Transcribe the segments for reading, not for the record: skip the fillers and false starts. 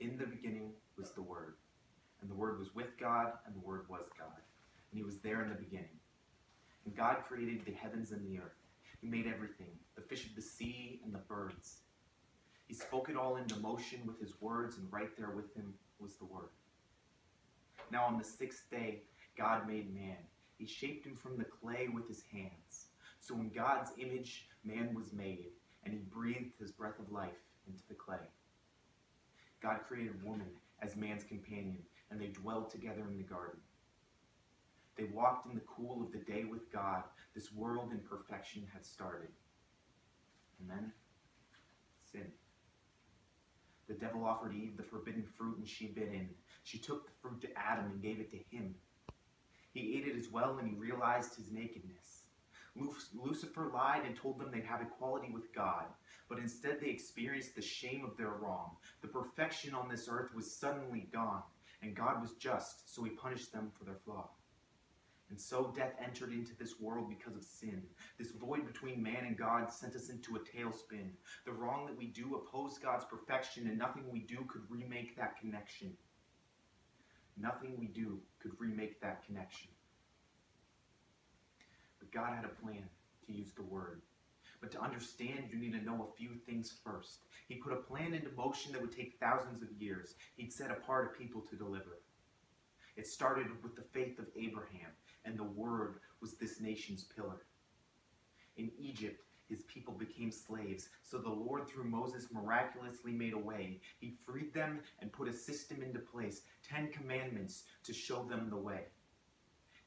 In the beginning was the Word, and the Word was with God, and the Word was God. And he was there in the beginning. And God created the heavens and the earth. He made everything, the fish of the sea and the birds. He spoke it all into motion with his words, and right there with him was the Word. Now on the sixth day, God made man. He shaped him from the clay with his hands. So in God's image, man was made, and he breathed his breath of life into the clay. God created woman as man's companion, and they dwelled together in the garden. They walked in the cool of the day with God. This world in perfection had started. And then, sin. The devil offered Eve the forbidden fruit, and she bit in. She took the fruit to Adam and gave it to him. He ate it as well, and he realized his nakedness. Lucifer lied and told them they'd have equality with God, but instead they experienced the shame of their wrong. The perfection on this earth was suddenly gone, and God was just, so he punished them for their flaw. And so death entered into this world because of sin. This void between man and God sent us into a tailspin. The wrong that we do opposed God's perfection, and nothing we do could remake that connection. Nothing we do could remake that connection. But God had a plan to use the Word. But to understand, you need to know a few things first. He put a plan into motion that would take thousands of years. He'd set apart a people to deliver. It started with the faith of Abraham, and the Word was this nation's pillar. In Egypt, his people became slaves, so the Lord through Moses miraculously made a way. He freed them and put a system into place, 10 commandments to show them the way.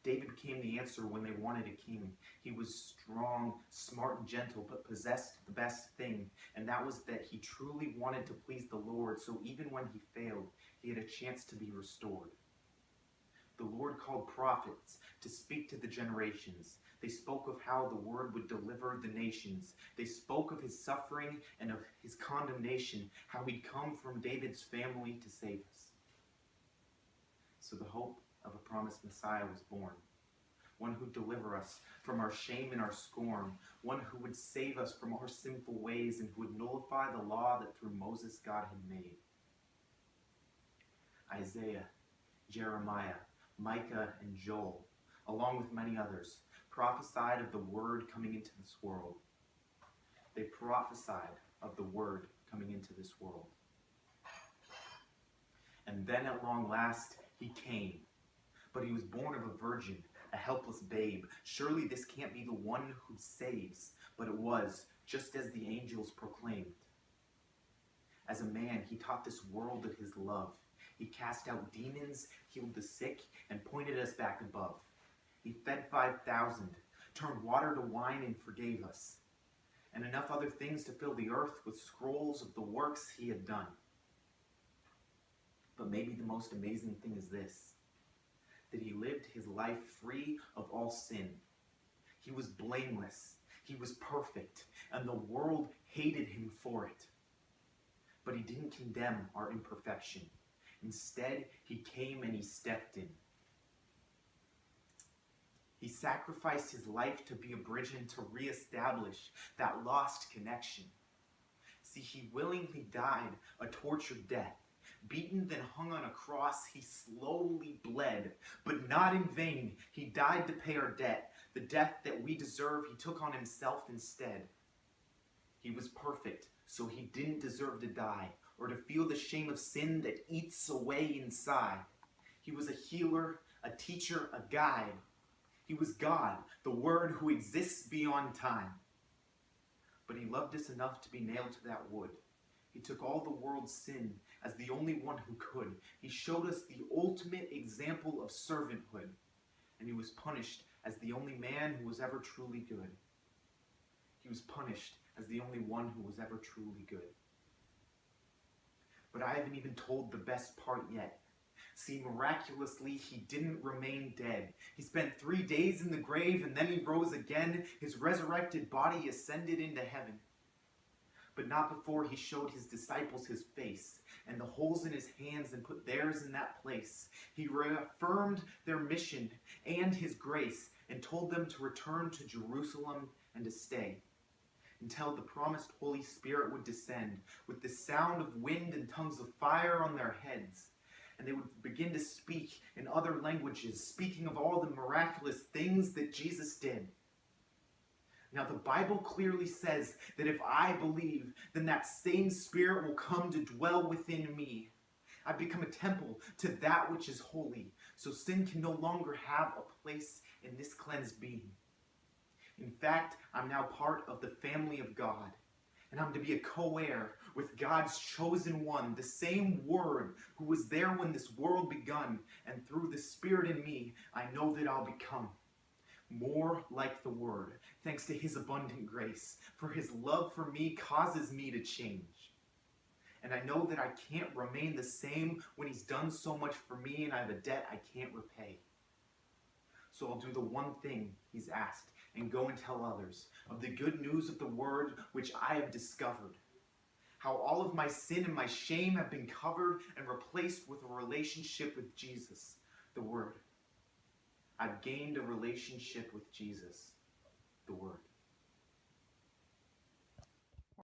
David became the answer when they wanted a king. He was strong, smart, and gentle, but possessed the best thing, and that was that he truly wanted to please the Lord, so even when he failed, he had a chance to be restored. The Lord called prophets to speak to the generations. They spoke of how the Word would deliver the nations. They spoke of his suffering and of his condemnation, how he'd come from David's family to save us. So the hope of a promised Messiah was born. One who'd deliver us from our shame and our scorn. One who would save us from our sinful ways and who would nullify the law that through Moses God had made. Isaiah, Jeremiah, Micah, and Joel, along with many others, prophesied of the Word coming into this world. They prophesied of the Word coming into this world. And then at long last, he came. But he was born of a virgin, a helpless babe. Surely this can't be the one who saves. But it was, just as the angels proclaimed. As a man, he taught this world of his love. He cast out demons, healed the sick, and pointed us back above. He fed 5,000, turned water to wine, and forgave us. And enough other things to fill the earth with scrolls of the works he had done. But maybe the most amazing thing is this, that he lived his life free of all sin. He was blameless. He was perfect, and the world hated him for it. But he didn't condemn our imperfection. Instead, he came and he stepped in. He sacrificed his life to be a bridge and to reestablish that lost connection. See, he willingly died a tortured death. Beaten, then hung on a cross, he slowly bled, but not in vain. He died to pay our debt. The death that we deserve, he took on himself instead. He was perfect, so he didn't deserve to die, or to feel the shame of sin that eats away inside. He was a healer, a teacher, a guide. He was God, the Word who exists beyond time. But he loved us enough to be nailed to that wood. He took all the world's sin as the only one who could. He showed us the ultimate example of servanthood. And he was punished as the only man who was ever truly good. He was punished as the only one who was ever truly good. But I haven't even told the best part yet. See, miraculously, he didn't remain dead. He spent 3 days in the grave, and then he rose again. His resurrected body ascended into heaven. But not before he showed his disciples his face, and the holes in his hands, and put theirs in that place. He reaffirmed their mission and his grace, and told them to return to Jerusalem and to stay. until the promised Holy Spirit would descend with the sound of wind and tongues of fire on their heads. And they would begin to speak in other languages, speaking of all the miraculous things that Jesus did. Now, the Bible clearly says that if I believe, then that same Spirit will come to dwell within me. I become a temple to that which is holy, so sin can no longer have a place in this cleansed being. In fact, I'm now part of the family of God, and I'm to be a co-heir with God's chosen one, the same Word who was there when this world begun, and through the Spirit in me, I know that I'll become more like the Word, thanks to His abundant grace, for His love for me causes me to change. And I know that I can't remain the same when He's done so much for me and I have a debt I can't repay. So I'll do the one thing He's asked and go and tell others of the good news of the Word which I have discovered. How all of my sin and my shame have been covered and replaced with a relationship with Jesus, the Word. I've gained a relationship with Jesus.